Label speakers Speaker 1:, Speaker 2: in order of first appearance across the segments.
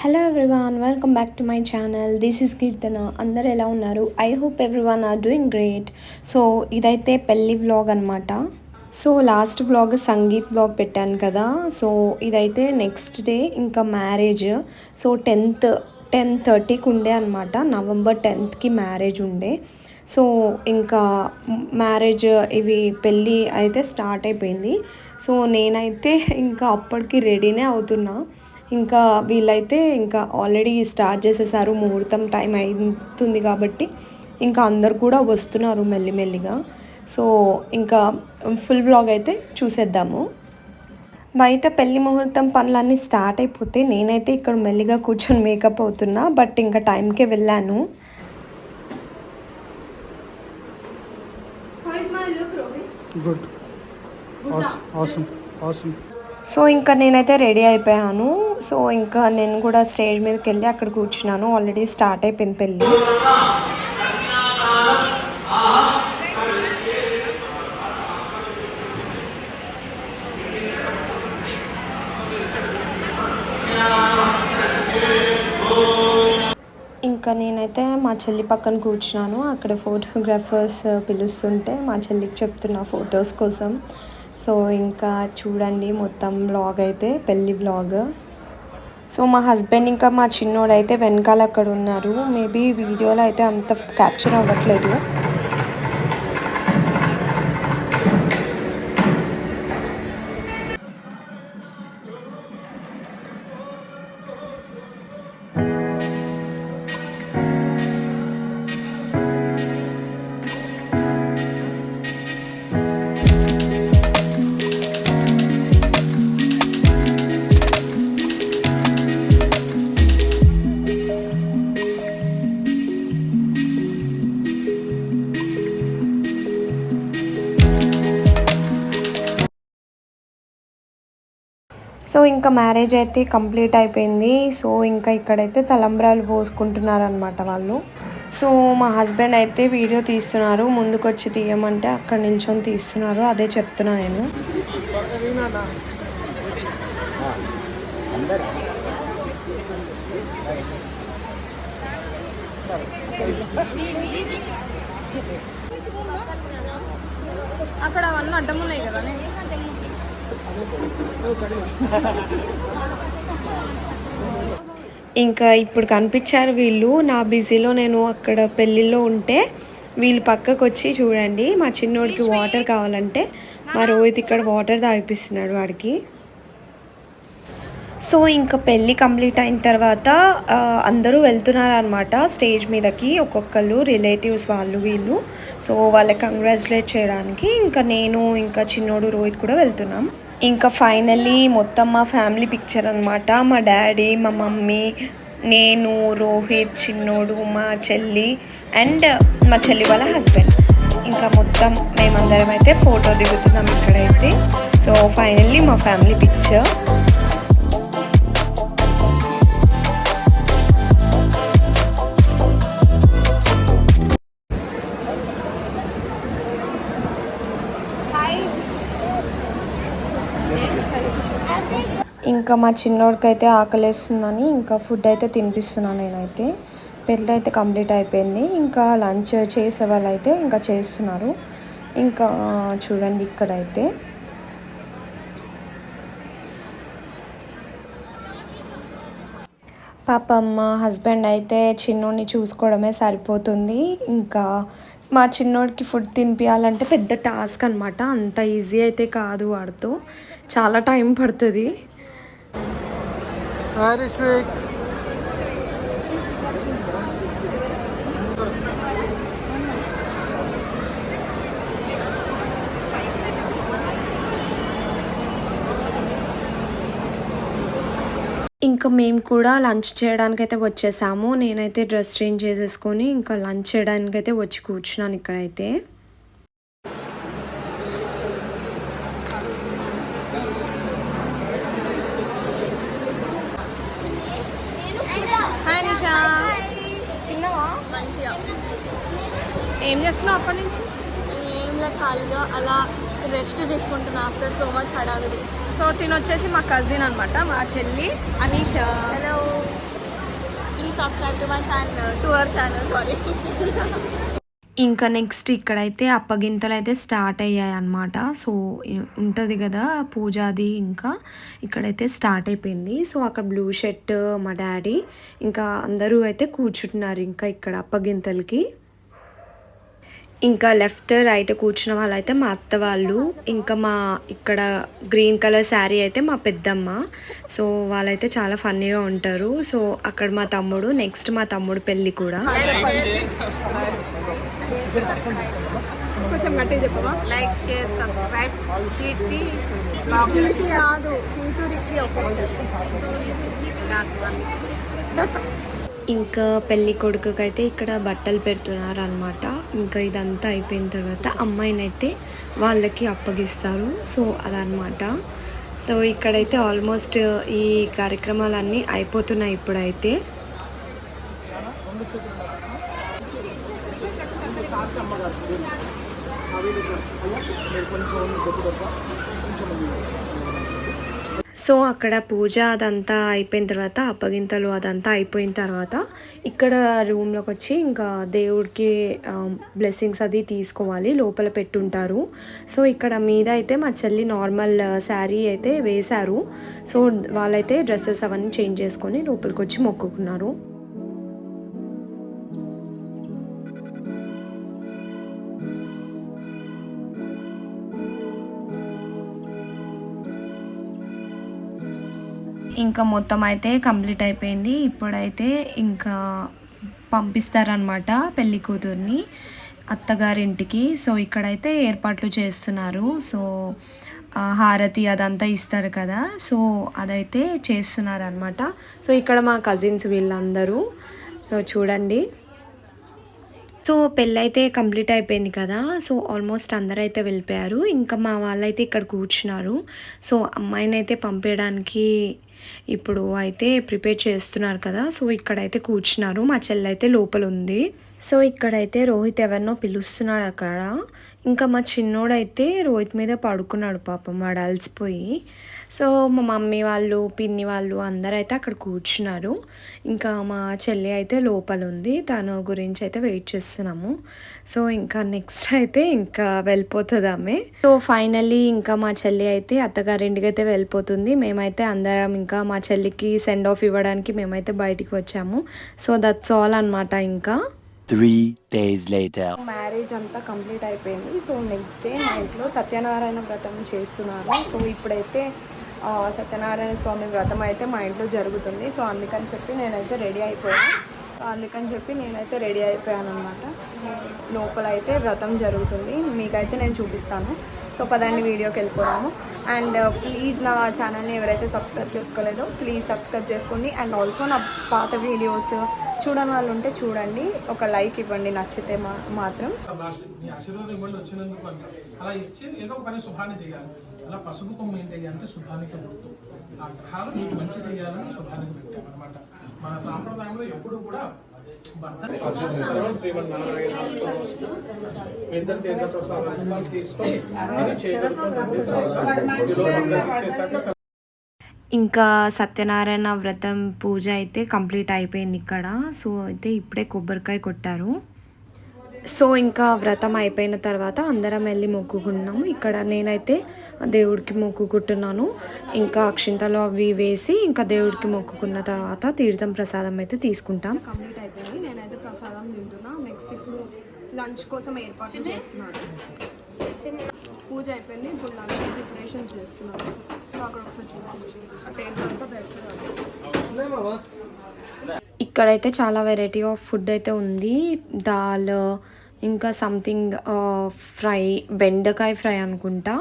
Speaker 1: Hello everyone, welcome back to my channel. This is Keerthana. అందరు ఎలా ఉన్నారు? I hope everyone are doing great. So ఇదైతే పెళ్ళి vlog అనమాట. So last vlog sangeet vlog పెట్టాను కదా. సో ఇదైతే నెక్స్ట్ డే ఇంకా మ్యారేజ్. సో 10:30కి ఉండే అనమాట. నవంబర్ 10కి మ్యారేజ్ ఉండే. సో ఇంకా మ్యారేజ్ ఇవి పెళ్ళి అయితే స్టార్ట్ అయిపోయింది. సో నేనైతే ఇంకా అప్పటికి రెడీనే అవుతున్నా. ఇంకా వీళ్ళైతే ఇంకా ఆల్రెడీ స్టార్ట్ చేసేసారు. ముహూర్తం టైం అవుతుంది కాబట్టి ఇంకా అందరు కూడా వస్తున్నారు మెల్లిమెల్లిగా. సో ఇంకా ఫుల్ వ్లాగ్ అయితే చూసేద్దాము. బయట పెళ్లి ముహూర్తం పనులన్నీ స్టార్ట్ అయిపోతే నేనైతే ఇక్కడ మెల్లిగా కూర్చొని మేకప్ అవుతున్నా. బట్ ఇంకా టైంకే వెళ్ళాను. సో ఇంకా నేనైతే రెడీ అయిపోయాను. సో ఇంకా నేను కూడా స్టేజ్ మీదకి వెళ్ళి అక్కడ కూర్చున్నాను. ఆల్రెడీ స్టార్ట్ అయిపోయింది పెళ్ళి. ఇంకా నేనైతే మా చెల్లి పక్కన కూర్చున్నాను. అక్కడ ఫోటోగ్రాఫర్స్ పిలుస్తుంటే మా చెల్లికి చెప్తున్నా ఫొటోస్ కోసం. సో ఇంకా చూడండి మొత్తం వ్లాగ్ అయితే పెళ్ళి వ్లాగ్. సో మా హస్బెండ్ ఇంకా మా చిన్నోడు అయితే వెనకాల అక్కడ ఉన్నారు. మేబీ వీడియోలో అయితే అంత క్యాప్చర్ అవ్వట్లేదు. సో ఇంకా మ్యారేజ్ అయితే కంప్లీట్ అయిపోయింది. సో ఇంకా ఇక్కడైతే తలంబ్రాలు పోసుకుంటున్నారనమాట వాళ్ళు. సో మా హస్బెండ్ అయితే వీడియో తీస్తున్నారు. ముందుకొచ్చి తీయమంటే అక్కడ నిల్చొని తీస్తున్నారు. అదే చెప్తున్నా నేను. అక్కడ అవన్నీ అడ్డం ఉన్నాయి కదా. ఇంకా ఇప్పుడు కనిపించారు వీళ్ళు. నా బిజీలో నేను అక్కడ పెళ్ళిలో ఉంటే వీళ్ళు పక్కకు వచ్చి చూడండి మా చిన్నోడికి వాటర్ కావాలంటే మా రోహిత్ ఇక్కడ వాటర్ తాగిపిస్తున్నాడు వాడికి. సో ఇంకా పెళ్ళి కంప్లీట్ అయిన తర్వాత అందరూ వెళ్తున్నారు అనమాట స్టేజ్ మీదకి. ఒక్కొక్కరు రిలేటివ్స్ వాళ్ళు వీళ్ళు. సో వాళ్ళకి కంగ్రాచులేట్ చేయడానికి ఇంకా నేను ఇంకా చిన్నోడు రోహిత్ కూడా వెళ్తున్నాం. ఇంకా ఫైనల్లీ మొత్తం మా ఫ్యామిలీ పిక్చర్ అనమాట. మా డాడీ, మా మమ్మీ, నేను, రోహిత్, చిన్నోడు, మా చెల్లి అండ్ మా చెల్లి వాళ్ళ హస్బెండ్. ఇంకా మొత్తం మేమందరం అయితే ఫోటో దిగుతున్నాం ఇక్కడైతే. సో ఫైనల్లీ మా ఫ్యామిలీ పిక్చర్. ఇంకా మా చిన్నోడికి అయితే ఆకలేస్తుందని ఇంకా ఫుడ్ అయితే తినిపిస్తున్నాను నేనైతే. పెళ్ళి అయితే కంప్లీట్ అయిపోయింది. ఇంకా లంచ్ చేసే వాళ్ళు అయితే ఇంకా చేస్తున్నారు. ఇంకా చూడండి ఇక్కడైతే పాపం మా హస్బెండ్ అయితే చిన్నోడిని చూసుకోవడమే సరిపోతుంది. ఇంకా మా చిన్నోడికి ఫుడ్ తినిపించాలంటే పెద్ద టాస్క్ అనమాట. అంత ఈజీ అయితే కాదు, వాడితో చాలా టైం పడుతుంది. ఇంకా మేము కూడా లంచ్ చేయడానికైతే వచ్చేసాము. నేనైతే డ్రెస్ చేంజ్ చేసేసుకొని ఇంకా లంచ్ చేయడానికైతే వచ్చి కూర్చున్నాను ఇక్కడైతే. హాయ్ నిషా, ఏం చేస్తున్నావు అప్పటి నుంచి?
Speaker 2: ఏం లేదు, ఖాళీగా అలా రెస్ట్ తీసుకుంటున్నా ఆఫ్టర్ సో మచ్ హడావిడి.
Speaker 1: సో తినొచ్చేసి మా కజిన్ అనమాట, మా చెల్లి Aneesha.
Speaker 2: Hello. subscribe to my channel, to our channel, sorry.
Speaker 1: ఇంకా నెక్స్ట్ ఇక్కడైతే అప్పగింతలు అయితే స్టార్ట్ అయ్యాయి అన్నమాట. సో ఉంటుంది కదా పూజాది, ఇంకా ఇక్కడైతే స్టార్ట్ అయిపోయింది. సో అక్కడ బ్లూ షర్ట్ మా డాడీ ఇంకా అందరూ అయితే కూర్చుంటున్నారు ఇంకా ఇక్కడ అప్పగింతలకి. ఇంకా లెఫ్ట్ రైట్ కూర్చున్న వాళ్ళైతే మా అత్త వాళ్ళు, ఇంకా మా ఇక్కడ గ్రీన్ కలర్ శారీ అయితే మా పెద్దమ్మ. సో వాళ్ళైతే చాలా ఫన్నీగా ఉంటారు. సో అక్కడ మా తమ్ముడు, నెక్స్ట్ మా తమ్ముడు పెళ్ళి కూడా.
Speaker 2: కొంచెం గట్టిగా చెప్పవా?
Speaker 3: లైక్ షేర్ సబ్స్క్రైబ్ కీర్తి
Speaker 2: కాదు, కీతురికి ఆఫీషియల్.
Speaker 1: ఇంకా పెళ్ళి కొడుకుకైతే ఇక్కడ బట్టలు పెడుతున్నారు అనమాట. ఇంకా ఇదంతా అయిపోయిన తర్వాత అమ్మాయినైతే వాళ్ళకి అప్పగిస్తారు. సో అదనమాట. సో ఇక్కడైతే ఆల్మోస్ట్ ఈ కార్యక్రమాలన్నీ అయిపోతున్నాయి ఇప్పుడైతే. సో అక్కడ పూజ అదంతా అయిపోయిన తర్వాత, అప్పగింతలు అదంతా అయిపోయిన తర్వాత ఇక్కడ రూమ్లోకి వచ్చి ఇంకా దేవుడికి బ్లెస్సింగ్స్ అది తీసుకోవాలి, లోపల పెట్టుంటారు. సో ఇక్కడ మీద అయితే మా చెల్లి నార్మల్ శారీ అయితే వేశారు. సో వాళ్ళైతే డ్రెస్సెస్ అవన్నీ చేంజ్ చేసుకొని లోపలికి వచ్చి మొక్కుకున్నారు. ఇంకా మొత్తం అయితే కంప్లీట్ అయిపోయింది. ఇప్పుడైతే ఇంకా పంపిస్తారనమాట పెళ్లి కూతుర్ని అత్తగారింటికి. సో ఇక్కడైతే ఏర్పాట్లు చేస్తున్నారు. సో హారతి అదంతా ఇస్తారు కదా, సో అదైతే చేస్తున్నారనమాట. సో ఇక్కడ మా కజిన్స్ వీళ్ళందరూ. సో చూడండి. సో పెళ్ళైతే కంప్లీట్ అయిపోయింది కదా. సో ఆల్మోస్ట్ అందరూ అయితే వెళ్ళిపోయారు. ఇంకా మా వాళ్ళైతే ఇక్కడ కూర్చున్నారు. సో అమ్మాయిని అయితే పంపించడానికి ఇప్పుడు అయితే ప్రిపేర్ చేస్తున్నారు కదా. సో ఇక్కడైతే కూర్చున్నారు. మా చెల్లి అయితే లోపల ఉంది. సో ఇక్కడైతే రోహిత్ ఎవరినో పిలుస్తున్నాడు అక్కడ. ఇంకా మా చిన్నోడైతే రోహిత్ మీద పడుకున్నాడు పాపం, వాడు అలసిపోయి. సో మా మమ్మీ వాళ్ళు, పిన్ని వాళ్ళు అందరూ అయితే అక్కడ కూర్చున్నారు. ఇంకా మా చెల్లి అయితే లోపల ఉంది, తన గురించి అయితే వెయిట్ చేస్తున్నాము. సో ఇంకా నెక్స్ట్ అయితే ఇంకా వెళ్ళిపోతుంది ఆమె. సో ఫైనల్లీ ఇంకా మా చెల్లి అయితే అత్తగారింటికి అయితే వెళ్ళిపోతుంది. మేమైతే అందరం ఇంకా మా చెల్లికి సెండ్ ఆఫ్ ఇవ్వడానికి మేమైతే బయటికి వచ్చాము. సో దట్స్ ఆల్ అనమాట. ఇంకా
Speaker 4: 3 days later.
Speaker 1: మ్యారేజ్ అంతా కంప్లీట్ అయిపోయింది. సో నెక్స్ట్ డే మా ఇంట్లో సత్యనారాయణ వ్రతం చేస్తున్నారు. సో ఇప్పుడైతే సత్యనారాయణ స్వామి వ్రతం అయితే మా ఇంట్లో జరుగుతుంది. సో అందుకని చెప్పి నేనైతే రెడీ అయిపోయాను అనమాట. లోపల అయితే వ్రతం జరుగుతుంది, మీకైతే నేను చూపిస్తాను. సో పదండి వీడియోకి వెళ్ళిపోయాము. అండ్ ప్లీజ్ నా ఛానల్ని ఎవరైతే సబ్స్క్రైబ్ చేసుకోలేదో ప్లీజ్ సబ్స్క్రైబ్ చేసుకోండి. అండ్ ఆల్సో నా పాత వీడియోస్ చూడని వాళ్ళు ఉంటే చూడండి, ఒక లైక్ ఇవ్వండి నచ్చితే మాత్రం.
Speaker 5: మీ ఆశీర్వాదం ఇవ్వండి వచ్చినందుకు అని అలా ఇచ్చి ఏదో ఒక పని శుభాన్ని చేయాలి. అలా పసుపు కొమ్మ ఏంటి అంటే శుభానికి గుర్తు. ఆ గ్రహాలు మీకు మంచి చేయాలని శుభానికి పెట్టామన్నమాట. మన సాంప్రదాయంలో ఎప్పుడు కూడా భర్త శ్రీమన్నారాయణ ఇద్దరు తీర్థప్రసాదం తీసుకొని చేశాక
Speaker 1: ఇంకా సత్యనారాయణ వ్రతం పూజ అయితే కంప్లీట్ అయిపోయింది ఇక్కడ. సో అయితే ఇప్పుడే కొబ్బరికాయ కొట్టారు. సో ఇంకా వ్రతం అయిపోయిన తర్వాత అందరం వెళ్ళి మొక్కుకున్నాము. ఇక్కడ నేనైతే దేవుడికి మొక్కుకుంటున్నాను. ఇంకా అక్షింతలు అవి వేసి ఇంకా దేవుడికి మొక్కుకున్న తర్వాత తీర్థం ప్రసాదం అయితే తీసుకుంటాం. కంప్లీట్ అయిపోయింది, నేనైతే ప్రసాదం తింటున్నా. నెక్స్ట్ ఇప్పుడు లంచ్ కోసం ఏర్పాటు చేస్తున్నాను. పూజ అయిపోయింది, ఇప్పుడు లంచ్ ప్రిపరేషన్స్ చేస్తున్నాను. సో అక్కడ ఒకసారి చూడండి, ఆ టేబుల్ అంతా పెడుతున్నాను. ఇక్కడైతే చాలా వెరైటీ ఆఫ్ ఫుడ్ అయితే ఉంది. దాల్, ఇంకా సంథింగ్ ఫ్రై, బెండకాయ ఫ్రై అనుకుంటా,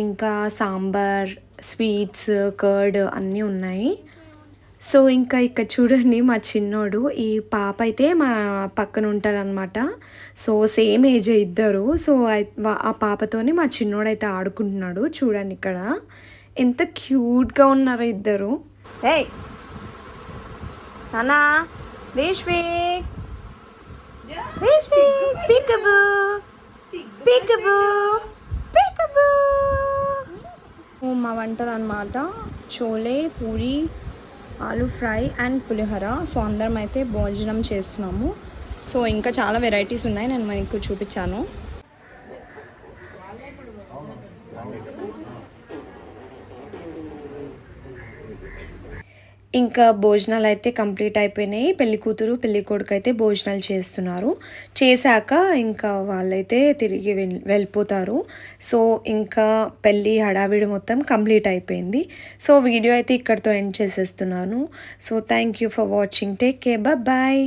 Speaker 1: ఇంకా సాంబార్, స్వీట్స్, కర్డ్ అన్నీ ఉన్నాయి. సో ఇంకా ఇక్కడ చూడండి మా చిన్నోడు, ఈ పాప అయితే మా పక్కన ఉంటారనమాట. సో సేమ్ ఏజ్ ఇద్దరు. సో ఆ పాపతోని మా చిన్నోడు అయితే ఆడుకుంటున్నాడు. చూడండి ఇక్కడ ఎంత క్యూట్గా ఉన్నారో ఇద్దరు. ఏయ్ నానా, రేష్మిక్, పీకబూ, పీకబూ, పీకబూ. మా వంటలు అన్నమాట, chole, puri, aloo fry and pulihora. So అందరం అయితే భోజనం చేస్తున్నాము. సో ఇంకా చాలా వెరైటీస్ ఉన్నాయి, నేను మీకు చూపించాను. ఇంకా భోజనాలు అయితే కంప్లీట్ అయిపోయినాయి. పెళ్లి కూతురు పెళ్లి కొడుకు అయితే భోజనాలు చేస్తున్నారు. చేశాక ఇంకా వాళ్ళైతే తిరిగి వెళ్ళిపోతారు. సో ఇంకా పెళ్ళి హడావిడి మొత్తం కంప్లీట్ అయిపోయింది. సో వీడియో అయితే ఇక్కడితో ఎండ్ చేసేస్తున్నాను. So thank you for watching. Take care, bye.